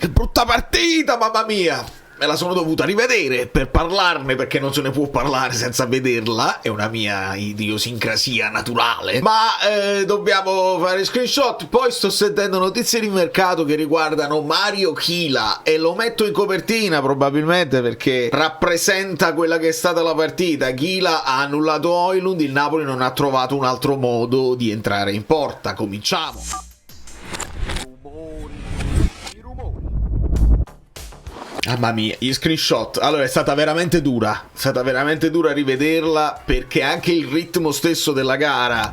Che brutta partita, mamma mia! Me la sono dovuta rivedere per parlarne, perché non se ne può parlare senza vederla, è una mia idiosincrasia naturale. Ma dobbiamo fare screenshot. Poi sto sentendo notizie di mercato che riguardano Mario Kila e lo metto in copertina probabilmente perché rappresenta quella che è stata la partita. Kila ha annullato Højlund, il Napoli non ha trovato un altro modo di entrare in porta. Cominciamo. Mamma mia, gli screenshot. Allora, è stata veramente dura rivederla, perché anche il ritmo stesso della gara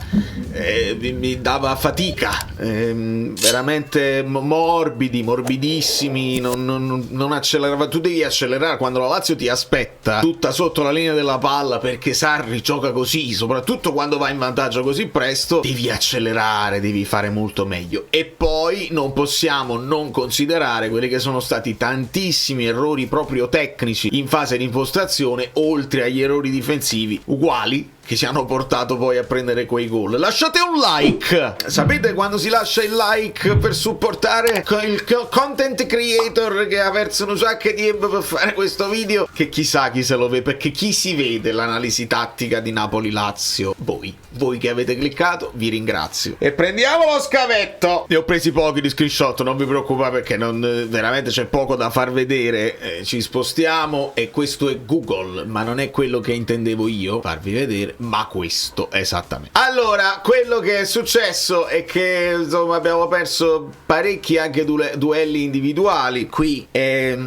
mi dava fatica. Veramente morbidissimi, non accelerava. Tu devi accelerare quando la Lazio ti aspetta tutta sotto la linea della palla, perché Sarri gioca così, soprattutto quando va in vantaggio così presto. Devi accelerare, devi fare molto meglio. E poi non possiamo non considerare quelli che sono stati tantissimi errori proprio tecnici in fase di impostazione, oltre agli errori difensivi uguali, che ci hanno portato poi a prendere quei gol. Lasciate un like! Sapete quando si lascia il like per supportare il content creator che ha perso un sacco di tempo per fare questo video? Che chissà chi se lo vede, perché chi si vede l'analisi tattica di Napoli-Lazio? Voi che avete cliccato, vi ringrazio. E prendiamo lo scavetto! Ne ho presi pochi di screenshot, non vi preoccupate, perché veramente c'è poco da far vedere. Ci spostiamo, e questo è Google, ma non è quello che intendevo io farvi vedere, ma questo esattamente. Allora, quello che è successo è che insomma abbiamo perso parecchi anche duelli individuali. Qui è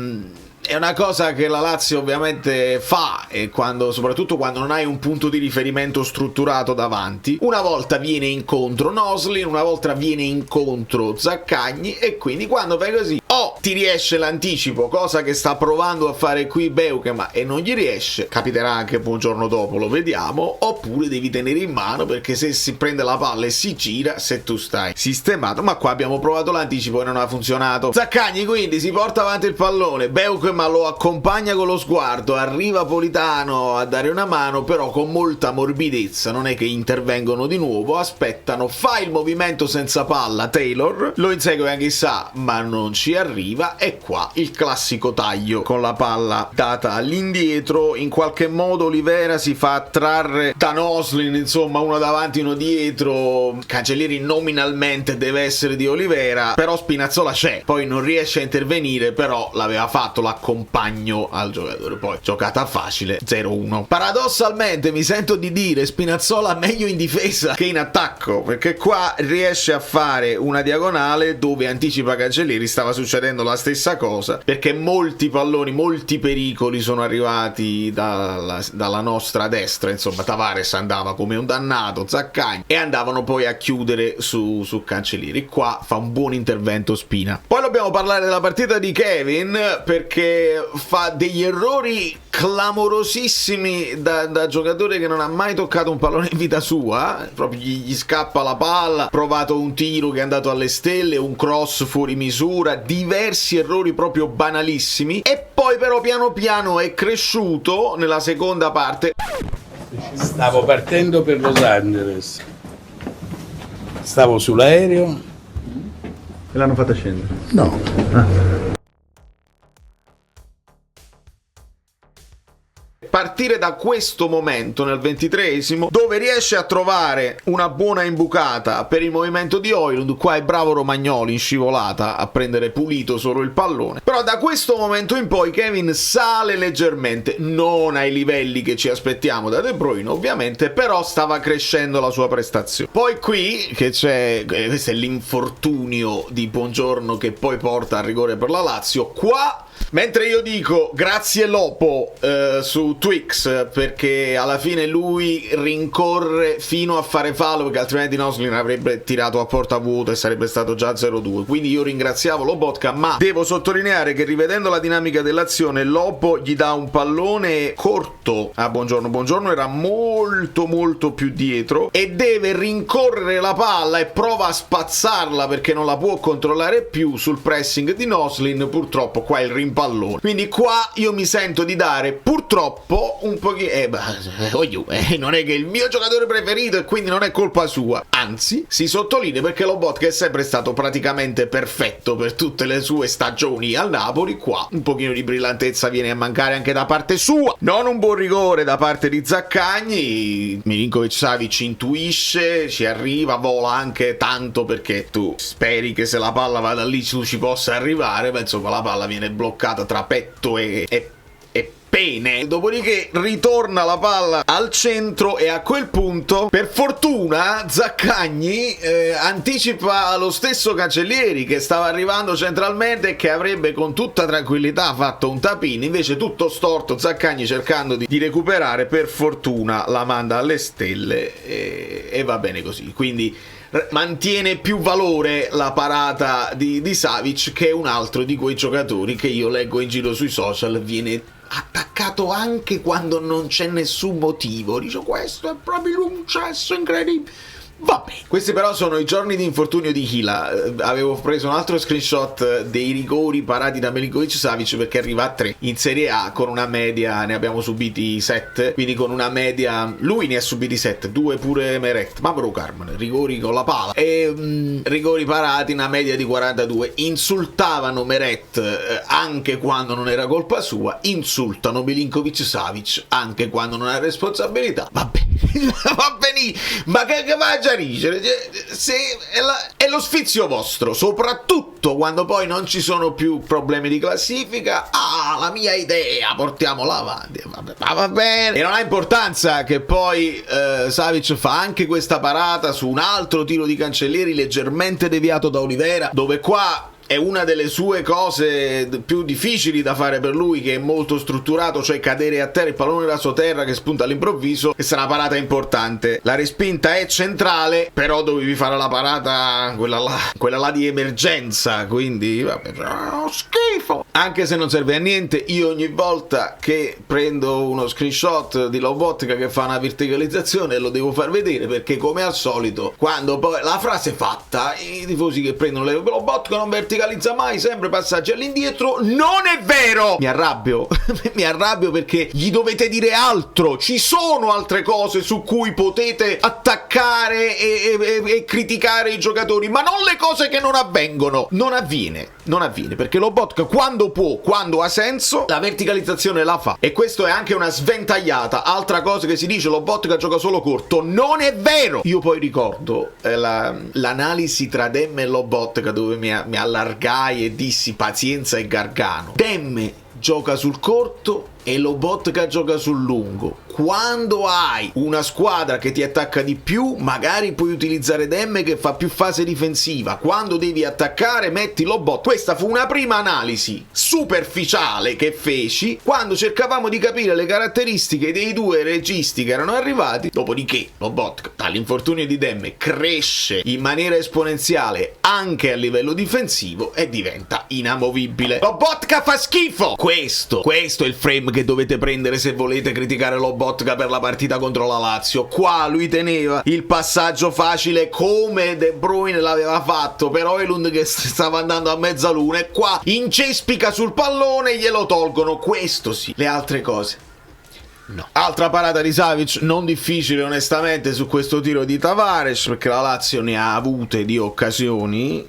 una cosa che la Lazio ovviamente fa, e soprattutto quando non hai un punto di riferimento strutturato davanti. Una volta viene incontro Noslin, una volta viene incontro Zaccagni, e quindi quando fai così o ti riesce l'anticipo, cosa che sta provando a fare qui Beukema e non gli riesce, capiterà anche un giorno dopo, lo vediamo, oppure devi tenere in mano, perché se si prende la palla e si gira, se tu stai sistemato. Ma qua abbiamo provato l'anticipo e non ha funzionato. Zaccagni quindi si porta avanti il pallone, Beukema lo accompagna con lo sguardo, arriva Politano a dare una mano, però con molta morbidezza, non è che intervengono di nuovo, aspettano, fa il movimento senza palla Taylor, lo insegue anche Sa, ma non ci arriva, e qua il classico taglio con la palla data all'indietro. In qualche modo Olivera si fa attrarre da Noslin, insomma uno davanti uno dietro. Cancellieri nominalmente deve essere di Olivera, però Spinazzola c'è, poi non riesce a intervenire, però l'aveva fatto l'accompagno al giocatore. Poi giocata facile, 0-1. Paradossalmente mi sento di dire Spinazzola meglio in difesa che in attacco, perché qua riesce a fare una diagonale dove anticipa Cancellieri. Stava succedendo la stessa cosa, perché molti palloni, molti pericoli sono arrivati dalla nostra destra. Insomma Tavares andava come un dannato, Zaccagni, e andavano poi a chiudere su Cancellieri. Qua fa un buon intervento Spina. Poi dobbiamo parlare della partita di Kevin, perché fa degli errori clamorosissimi da giocatore che non ha mai toccato un pallone in vita sua. Proprio gli scappa la palla, provato un tiro che è andato alle stelle, un cross fuori misura, diversi errori proprio banalissimi. E poi però piano piano è cresciuto nella seconda parte. Stavo partendo per Los Angeles, stavo sull'aereo E l'hanno fatta scendere? no. Partire da questo momento nel 23esimo, dove riesce a trovare una buona imbucata per il movimento di Højlund. Qua è bravo Romagnoli in scivolata a prendere pulito solo il pallone, però da questo momento in poi Kevin sale leggermente, non ai livelli che ci aspettiamo da De Bruyne ovviamente, però stava crescendo la sua prestazione. Poi qui che c'è, questo è l'infortunio di Buongiorno che poi porta al rigore per la Lazio. Qua mentre io dico grazie Lopo su Twix, perché alla fine lui rincorre fino a fare fallo, perché altrimenti Noslin avrebbe tirato a porta vuota e sarebbe stato già 0-2. Quindi io ringraziavo Lobotka, ma devo sottolineare che rivedendo la dinamica dell'azione, Lopo gli dà un pallone corto a Buongiorno. Buongiorno era molto più dietro e deve rincorrere la palla e prova a spazzarla perché non la può controllare più sul pressing di Noslin. Purtroppo qua il rimpallo pallone. Quindi qua io mi sento di dare purtroppo un pochino non è che il mio giocatore preferito e quindi non è colpa sua, anzi si sottolinea perché Lobotka è sempre stato praticamente perfetto per tutte le sue stagioni al Napoli. Qua un pochino di brillantezza viene a mancare anche da parte sua, non un buon rigore da parte di Zaccagni. Milinkovic-Savic intuisce, ci arriva, vola anche tanto perché tu speri che se la palla vada lì tu ci possa arrivare, ma insomma la palla viene bloccata tra petto e pene. Dopodiché ritorna la palla al centro e a quel punto, per fortuna, Zaccagni anticipa lo stesso Cancellieri che stava arrivando centralmente e che avrebbe con tutta tranquillità fatto un tap-in. Invece tutto storto, Zaccagni cercando di recuperare, per fortuna la manda alle stelle e va bene così. Quindi mantiene più valore la parata di Savic, che è un altro di quei giocatori che io leggo in giro sui social viene attaccato anche quando non c'è nessun motivo. Dico, questo è proprio un cesso incredibile. Vabbè, questi però sono i giorni di infortunio di Hila. Avevo preso un altro screenshot dei rigori parati da Milinkovic-Savic perché arriva a 3 in Serie A con una media, ne abbiamo subiti 7, quindi con una media, lui ne ha subiti 7, 2 pure Meret, ma però Carmen, rigori con la pala e rigori parati, una media di 42. Insultavano Meret anche quando non era colpa sua, insultano Milinkovic-Savic anche quando non ha responsabilità. Vabbè, va bene, ma che faccia ridere? Se è lo sfizio vostro, soprattutto quando poi non ci sono più problemi di classifica. La mia idea, portiamola avanti. Vabbè, va bene. E non ha importanza che poi Savic fa anche questa parata su un altro tiro di Cancellieri leggermente deviato da Olivera, dove qua è una delle sue cose più difficili da fare per lui, che è molto strutturato, cioè cadere a terra, il pallone raso terra che spunta all'improvviso. Questa è una parata importante, la respinta è centrale, però dovevi fare la parata quella là di emergenza, quindi vabbè, schifo. Anche se non serve a niente, io ogni volta che prendo uno screenshot di Lobotka che fa una verticalizzazione lo devo far vedere, perché come al solito quando poi la frase è fatta, i tifosi che prendono le Lobotka non verticalizza mai, sempre passaggi all'indietro. Non è vero! Mi arrabbio mi arrabbio perché gli dovete dire altro. Ci sono altre cose su cui potete attaccare e criticare i giocatori, ma non le cose che non avvengono. Non avviene perché Lobotka quando può, quando ha senso, la verticalizzazione la fa, e questo è anche una sventagliata. Altra cosa che si dice, Lobotka gioca solo corto. Non è vero. Io poi ricordo l'analisi tra Demme e Lobotka, dove mi allargai e dissi pazienza e Gargano. Demme gioca sul corto e Lobotka gioca sul lungo. Quando hai una squadra che ti attacca di più, magari puoi utilizzare Demme che fa più fase difensiva. Quando devi attaccare metti Lobotka. Questa fu una prima analisi superficiale che feci quando cercavamo di capire le caratteristiche dei due registi che erano arrivati. Dopodiché Lobotka, dall'infortunio di Demme, cresce in maniera esponenziale anche a livello difensivo e diventa inamovibile. Lobotka fa schifo. Questo è il frame che dovete prendere se volete criticare Lobotka per la partita contro la Lazio. Qua lui teneva il passaggio facile come De Bruyne l'aveva fatto per Højlund che stava andando a mezzaluna, e qua incespica sul pallone e glielo tolgono. Questo sì, le altre cose no. Altra parata di Savic non difficile onestamente su questo tiro di Tavares, perché la Lazio ne ha avute di occasioni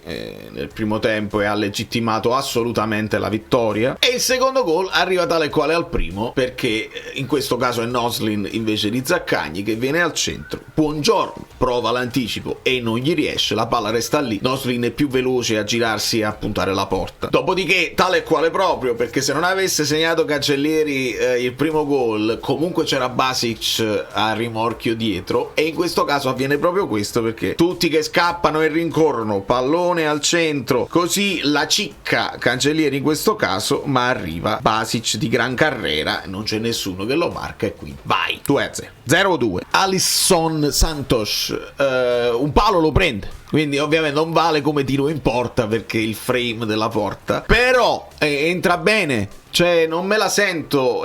nel primo tempo e ha legittimato assolutamente la vittoria. E il secondo gol arriva tale quale al primo, perché in questo caso è Noslin invece di Zaccagni che viene al centro. Buongiorno prova l'anticipo e non gli riesce, la palla resta lì. Noslin è più veloce a girarsi e a puntare la porta. Dopodiché tale quale proprio, perché se non avesse segnato Cancellieri il primo gol, comunque c'era Basic a rimorchio dietro, e in questo caso avviene proprio questo, perché tutti che scappano e rincorrono, pallone al centro, così la cicca Cancellieri in questo caso, ma arriva Basic di gran carrera, non c'è nessuno che lo marca e quindi vai 2-0. 0-2. Alisson Santos un palo lo prende quindi ovviamente non vale come tiro in porta perché il frame della porta, però entra bene. Cioè, non me la sento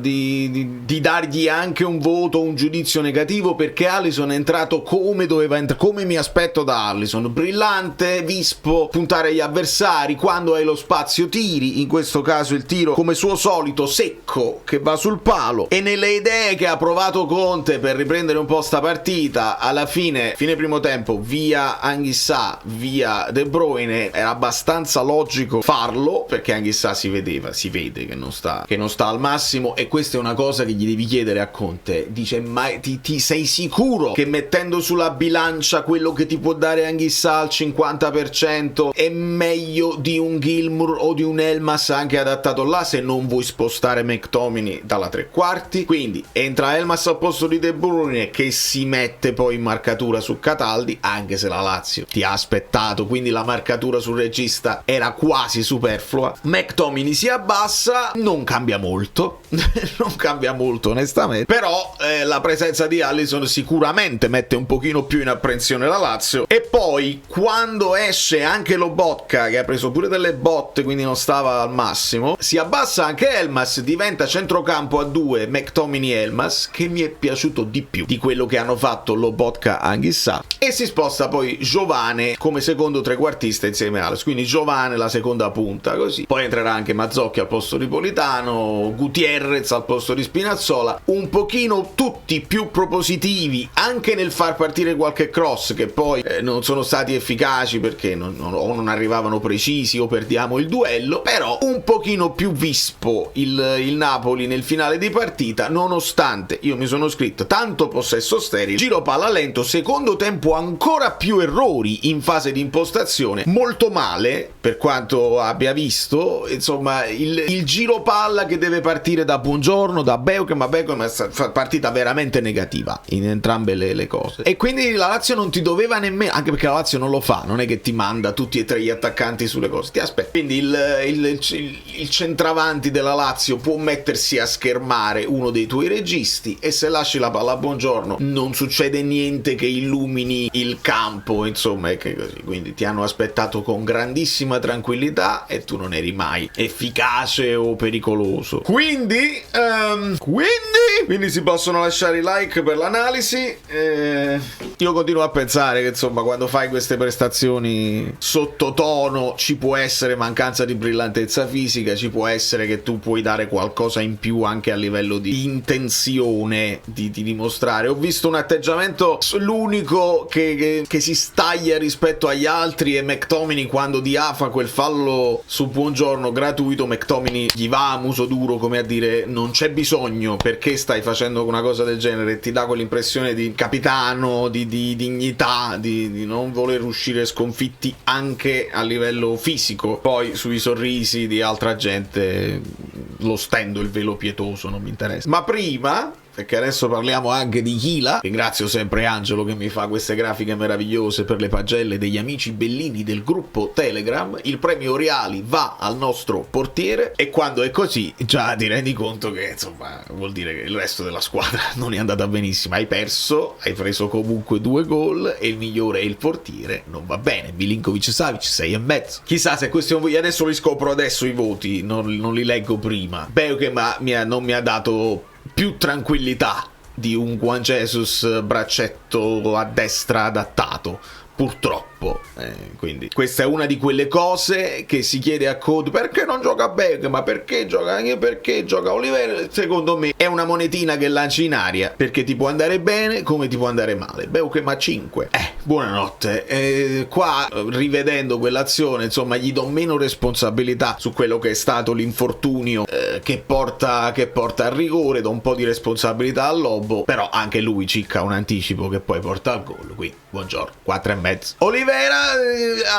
di dargli anche un voto, un giudizio negativo, perché Alisson è entrato come doveva entrare, come mi aspetto da Alisson. Brillante, vispo, puntare agli avversari, quando hai lo spazio tiri, in questo caso il tiro come suo solito secco che va sul palo, e nelle idee che ha provato Conte per riprendere un po' sta partita, alla fine primo tempo, via Anguissa, via De Bruyne, era abbastanza logico farlo, perché Anguissa si vede che non sta al massimo, e questa è una cosa che gli devi chiedere a Conte. Dice: ma ti sei sicuro che mettendo sulla bilancia quello che ti può dare Anguissa al 50% è meglio di un Gilmour o di un Elmas anche adattato là, se non vuoi spostare McTominay dalla tre quarti? Quindi entra Elmas al posto di De Bruyne, che si mette poi in marcatura su Cataldi, anche se la Lazio ti ha aspettato, quindi la marcatura sul regista era quasi superflua. McTominay si abbassa, non cambia molto non cambia molto onestamente, però la presenza di Alisson sicuramente mette un pochino più in apprensione la Lazio. E poi quando esce anche Lobotka, che ha preso pure delle botte, quindi non stava al massimo, si abbassa anche Elmas, diventa centrocampo a due McTominay Elmas, che mi è piaciuto di più di quello che hanno fatto Lobotka Anguissa, e si sposta poi Giovane come secondo trequartista insieme a Alisson, quindi Giovane la seconda punta, così poi entrerà anche Mazzocchi al posto di Politano, Gutierrez al posto di Spinazzola, un pochino tutti più propositivi anche nel far partire qualche cross che poi non sono stati efficaci perché non arrivavano precisi o perdiamo il duello, però un pochino più vispo il Napoli nel finale di partita, nonostante io mi sono scritto tanto possesso sterile, giro palla lento, secondo tempo ancora più errori in fase di impostazione, molto male per quanto abbia visto, insomma il giro palla che deve partire da Buongiorno, da Beuke, ma Beuke è partita veramente negativa in entrambe le cose, e quindi la Lazio non ti doveva nemmeno, anche perché la Lazio non lo fa, non è che ti manda tutti e tre gli attaccanti sulle cose, ti aspetta, quindi il centravanti della Lazio può mettersi a schermare uno dei tuoi registi, e se lasci la palla a Buongiorno non succede niente che illumini il campo, insomma, è che così, quindi ti hanno aspettato con grandissima tranquillità e tu non eri mai efficace o pericoloso. Quindi si possono lasciare i like per l'analisi. Io continuo a pensare che insomma quando fai queste prestazioni sottotono ci può essere mancanza di brillantezza fisica, ci può essere che tu puoi dare qualcosa in più anche a livello di intenzione di dimostrare. Ho visto un atteggiamento, l'unico che si staglia rispetto agli altri è McTominay, quando Dia fa quel fallo su Buongiorno gratuito, McTominay gli va a muso duro come a dire non c'è bisogno, perché stai facendo una cosa del genere, ti dà quell'impressione di capitano, di dignità, di non voler uscire sconfitti anche a livello fisico. Poi sui sorrisi di altra gente lo stendo il velo pietoso, non mi interessa. Ma prima, perché adesso parliamo anche di Chila, ringrazio sempre Angelo che mi fa queste grafiche meravigliose per le pagelle degli amici bellini del gruppo Telegram, il premio Reali va al nostro portiere, e quando è così già ti rendi conto che insomma vuol dire che il resto della squadra non è andata benissimo, hai perso, hai preso comunque 2 gol e il migliore è il portiere, non va bene. Milinkovic-Savic 6,5. Chissà se questi adesso li scopro adesso i voti, non li leggo prima. Beuke non mi ha dato più tranquillità di un Juan Jesus braccetto a destra adattato, purtroppo. Quindi questa è una di quelle cose che si chiede a Code: perché non gioca Beuke? Ma perché gioca anche perché gioca Oliveira? Secondo me è una monetina che lanci in aria, perché ti può andare bene come ti può andare male. Beuke ma 5. Buonanotte. Qua rivedendo quell'azione insomma gli do meno responsabilità su quello che è stato l'infortunio che porta al rigore, do un po' di responsabilità al Lobo, però anche lui cicca un anticipo che poi porta al gol, qui Buongiorno 4,5. Oliveira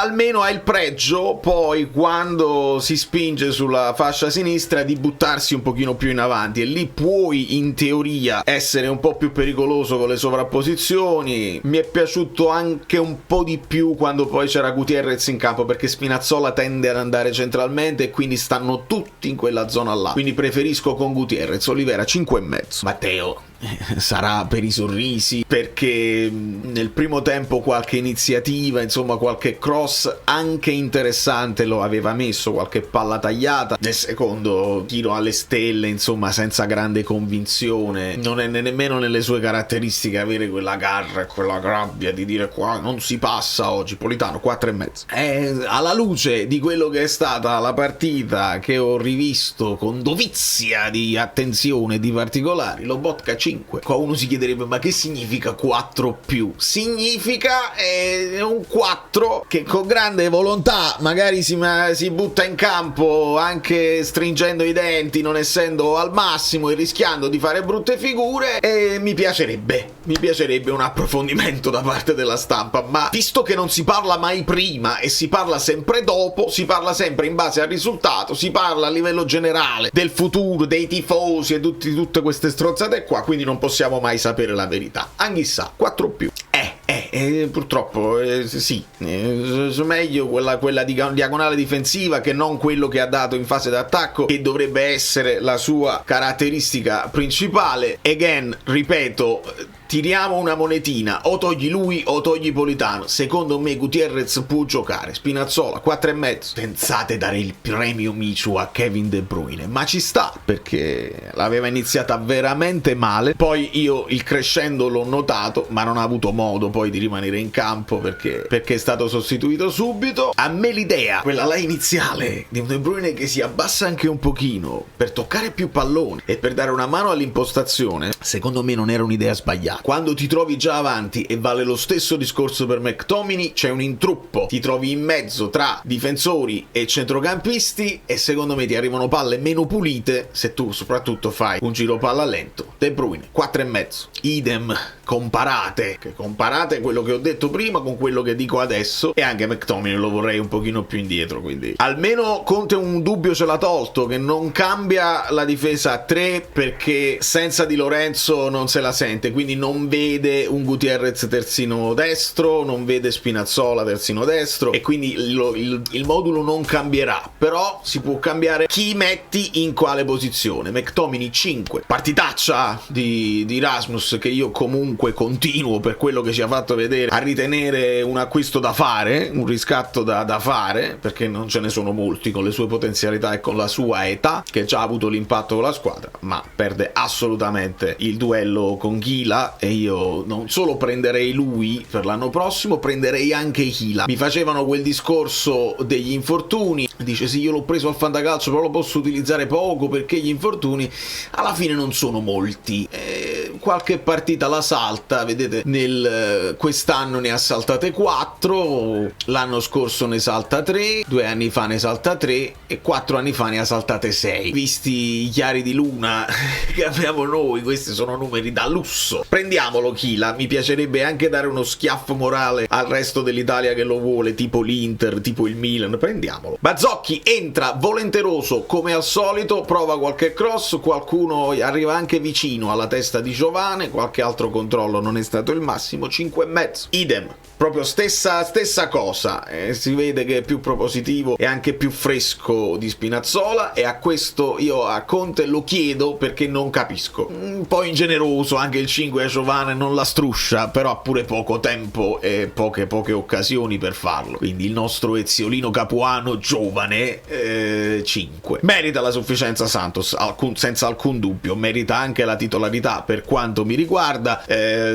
almeno ha il pregio poi quando si spinge sulla fascia sinistra di buttarsi un pochino più in avanti, e lì puoi in teoria essere un po' più pericoloso con le sovrapposizioni. Mi è piaciuto anche un po' di più quando poi c'era Gutierrez in campo, perché Spinazzola tende ad andare centralmente e quindi stanno tutti in quella zona là, quindi preferisco con Gutierrez. Oliveira 5,5. Matteo sarà per i sorrisi, perché nel primo tempo qualche iniziativa, insomma qualche cross anche interessante lo aveva messo, qualche palla tagliata. Nel secondo tiro alle stelle, insomma senza grande convinzione. Non è nemmeno nelle sue caratteristiche avere quella garra e quella rabbia di dire qua non si passa oggi. Politano 4,5. Alla luce di quello che è stata la partita, che ho rivisto con dovizia di attenzione di particolari, Lobotka 5. Qua uno si chiederebbe ma che significa 4+? Significa un 4 che con grande volontà magari si butta in campo anche stringendo i denti, non essendo al massimo e rischiando di fare brutte figure, e mi piacerebbe un approfondimento da parte della stampa, ma visto che non si parla mai prima e si parla sempre dopo, si parla sempre in base al risultato, si parla a livello generale del futuro, dei tifosi e tutte queste stronzate qua, quindi non possiamo mai sapere la verità. Anch'issa 4+. Purtroppo sì, meglio quella di diagonale difensiva che non quello che ha dato in fase d'attacco, che dovrebbe essere la sua caratteristica principale. Again, ripeto, tiriamo una monetina, o togli lui o togli Politano. Secondo me Gutierrez può giocare. Spinazzola 4,5. Pensate dare il premio Michu a Kevin De Bruyne, ma ci sta, perché l'aveva iniziata veramente male, poi io il crescendo l'ho notato, ma non ha avuto modo poi di rimanere in campo perché è stato sostituito subito. A me l'idea, quella là iniziale, di un De Bruyne che si abbassa anche un pochino per toccare più palloni e per dare una mano all'impostazione, secondo me non era un'idea sbagliata. Quando ti trovi già avanti, e vale lo stesso discorso per McTominay, c'è un intruppo, ti trovi in mezzo tra difensori e centrocampisti e secondo me ti arrivano palle meno pulite se tu soprattutto fai un giro palla lento. De Bruyne 4,5. Idem, comparate quello che ho detto prima con quello che dico adesso, e anche McTominay lo vorrei un pochino più indietro, quindi almeno Conte un dubbio ce l'ha tolto, che non cambia la difesa a 3 perché senza Di Lorenzo non se la sente, quindi non vede un Gutierrez terzino destro, non vede Spinazzola terzino destro, e quindi il modulo non cambierà, però si può cambiare chi metti in quale posizione. McTominay 5, partitaccia di Rasmus, che io comunque continuo, per quello che ci ha fatto vedere, a ritenere un acquisto da fare, un riscatto da fare, perché non ce ne sono molti con le sue potenzialità e con la sua età, che già ha avuto l'impatto con la squadra, ma perde assolutamente il duello con Ghila, e io non solo prenderei lui per l'anno prossimo, prenderei anche Ghila. Mi facevano quel discorso degli infortuni, dice sì, io l'ho preso al fantacalcio però lo posso utilizzare poco perché gli infortuni alla fine non sono molti, qualche partita la salta, vedete, quest'anno ne ha saltate 4, l'anno scorso ne salta 3, 2 anni fa ne salta 3 e 4 anni fa ne ha saltate 6. Visti i chiari di luna che abbiamo noi, questi sono numeri da lusso. Prendiamolo Ghila, mi piacerebbe anche dare uno schiaffo morale al resto dell'Italia che lo vuole, tipo l'Inter, tipo il Milan, prendiamolo. Bazzocchi entra volenteroso come al solito, prova qualche cross, qualcuno arriva anche vicino alla testa di Giovane, qualche altro controllo non è stato il massimo. 5,5. Idem, proprio stessa cosa, si vede che è più propositivo e anche più fresco di Spinazzola, e a questo io a Conte lo chiedo perché non capisco. Un po' ingeneroso anche il 5 a Giovane, non la struscia, però ha pure poco tempo e poche occasioni per farlo, quindi il nostro Eziolino Capuano giovane 5. Merita la sufficienza Santos, senza alcun dubbio, merita anche la titolarità per quanto mi riguarda.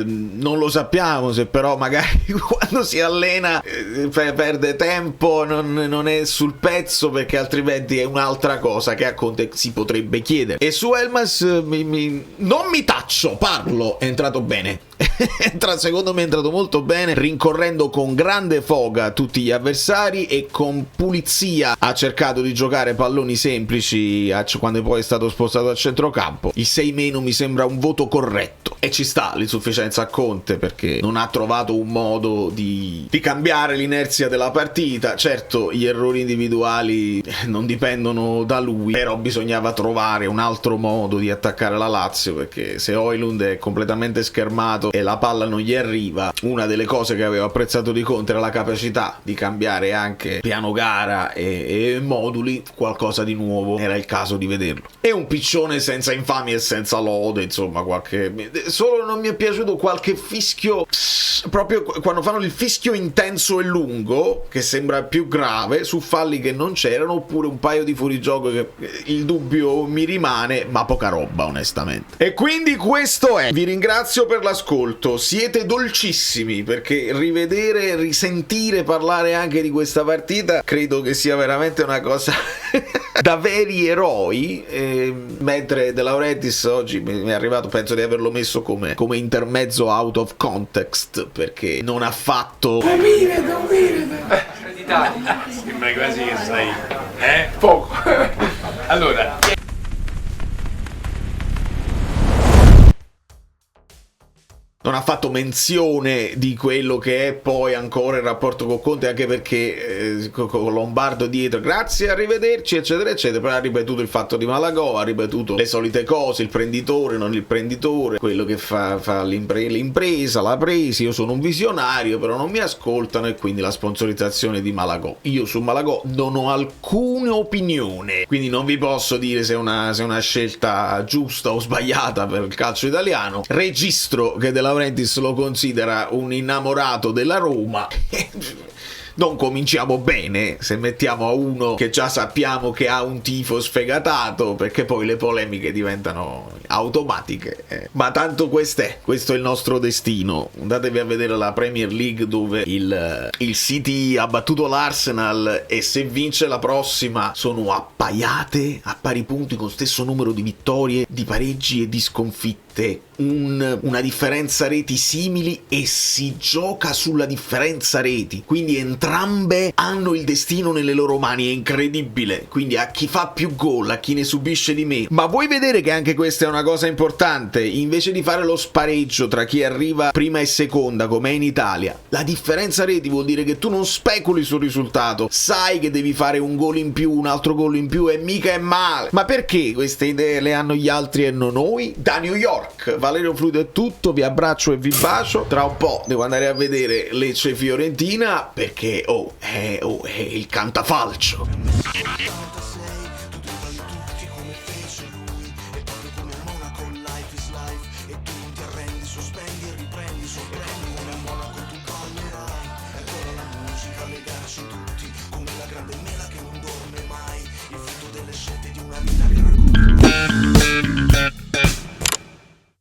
Non lo sappiamo se però magari quando si allena perde tempo, non è sul pezzo, perché altrimenti è un'altra cosa che a Conte si potrebbe chiedere. E su Elmas non mi taccio, parlo, è entrato bene. Secondo me è entrato molto bene, rincorrendo con grande foga tutti gli avversari e con pulizia ha cercato di giocare palloni semplici quando poi è stato spostato al centrocampo. Il 6- mi sembra un voto corretto. E ci sta l'insufficienza a Conte, perché non ha trovato un modo di cambiare l'inerzia della partita. Certo, gli errori individuali non dipendono da lui, però bisognava trovare un altro modo di attaccare la Lazio, perché se Højlund è completamente schermato e la palla non gli arriva, una delle cose che avevo apprezzato di Conte era la capacità di cambiare anche piano gara e moduli. Qualcosa di nuovo era il caso di vederlo. E un piccione senza infamia e senza lode, insomma, solo non mi è piaciuto qualche fischio, proprio quando fanno il fischio intenso e lungo, che sembra più grave, su falli che non c'erano, oppure un paio di fuorigioco che il dubbio mi rimane, ma poca roba onestamente. E quindi questo è. Vi ringrazio per l'ascolto, siete dolcissimi, perché rivedere, risentire parlare anche di questa partita credo che sia veramente una cosa da veri eroi, mentre De Laurentiis oggi mi è arrivato, penso di averlo messo come intermezzo out of context, perché non ha fatto sembra quasi che sai poco. Allora, non ha fatto menzione di quello che è poi ancora il rapporto con Conte, anche perché con Lombardo dietro, grazie, arrivederci, eccetera eccetera. Poi ha ripetuto il fatto di Malagò, ha ripetuto le solite cose, il prenditore, non il prenditore, quello che fa l'impresa, l'ha presa, io sono un visionario, però non mi ascoltano, e quindi la sponsorizzazione di Malagò. Io su Malagò non ho alcuna opinione, quindi non vi posso dire se è una scelta giusta o sbagliata per il calcio italiano. Registro che De Laurentiis lo considera un innamorato della Roma. Non cominciamo bene se mettiamo a uno che già sappiamo che ha un tifo sfegatato, perché poi le polemiche diventano automatiche. Ma tanto questo è il nostro destino. Andatevi a vedere la Premier League, dove il City ha battuto l'Arsenal, e se vince la prossima sono appaiate a pari punti, con stesso numero di vittorie, di pareggi e di sconfitte. Una differenza reti simili, e si gioca sulla differenza reti, quindi entrambe hanno il destino nelle loro mani. È incredibile, quindi a chi fa più gol, a chi ne subisce di meno. Ma vuoi vedere che anche questa è una cosa importante? Invece di fare lo spareggio tra chi arriva prima e seconda, come è in Italia, la differenza reti vuol dire che tu non speculi sul risultato, sai che devi fare un gol in più, un altro gol in più, e mica è male. Ma perché queste idee le hanno gli altri e non noi? Da New York, Valerio Fluido è tutto, vi abbraccio e vi bacio. Tra un po' devo andare a vedere Lecce Fiorentina, perché è il cantafalcio. Legarci tutti come la grande mela che non dorme mai, il frutto delle scelte di una vita che